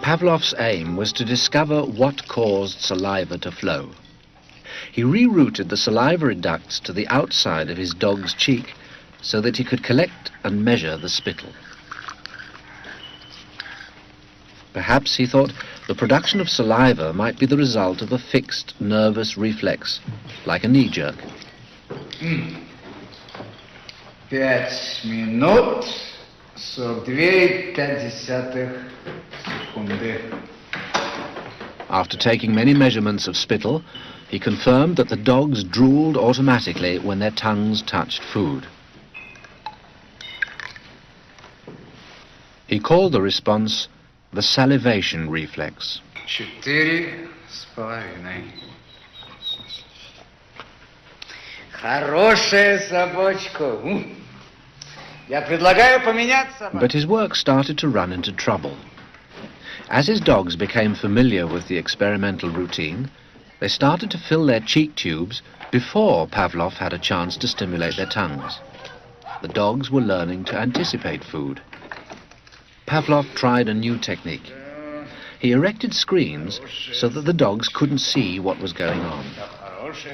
Pavlov's aim was to discover what caused saliva to flow. He rerouted the salivary ducts to the outside of his dog's cheek so that he could collect and measure the spittle. Perhaps, he thought, the production of saliva might be the result of a fixed nervous reflex, like a knee jerk. 5 минут 42,5 секунды. After taking many measurements of spittle, he confirmed that the dogs drooled automatically when their tongues touched food. He called the response the salivation reflex. 4,5. Хорошая собачка. Я предлагаю поменять собаку. But his work started to run into trouble. As his dogs became familiar with the experimental routine, they started to fill their cheek tubes before Pavlov had a chance to stimulate their tongues. The dogs were learning to anticipate food. Pavlov tried a new technique. He erected screens so that the dogs couldn't see what was going on.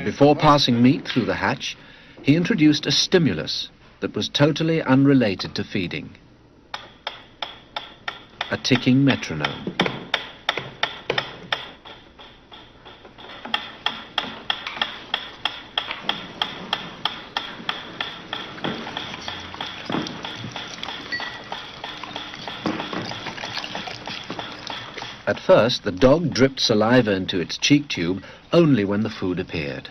Before passing meat through the hatch, he introduced a stimulus that was totally unrelated to feeding. A ticking metronome. At first, the dog dripped saliva into its cheek tube only when the food appeared.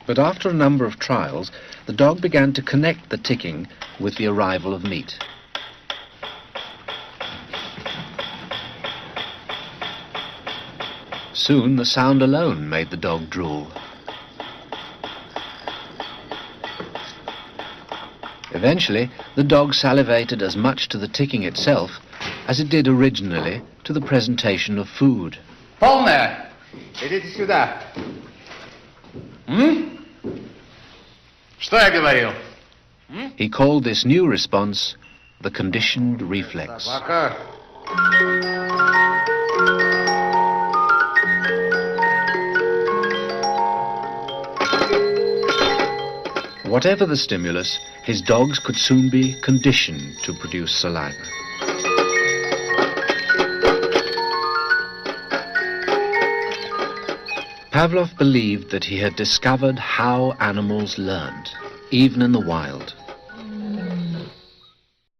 But after a number of trials, the dog began to connect the ticking with the arrival of meat. Soon, the sound alone made the dog drool. Eventually, the dog salivated as much to the ticking itself as it did originally to the presentation of food. Полная. Идите сюда. Что я говорил? He called this new response the conditioned reflex. Собака. Whatever the stimulus, his dogs could soon be conditioned to produce saliva. Pavlov believed that he had discovered how animals learned, even in the wild.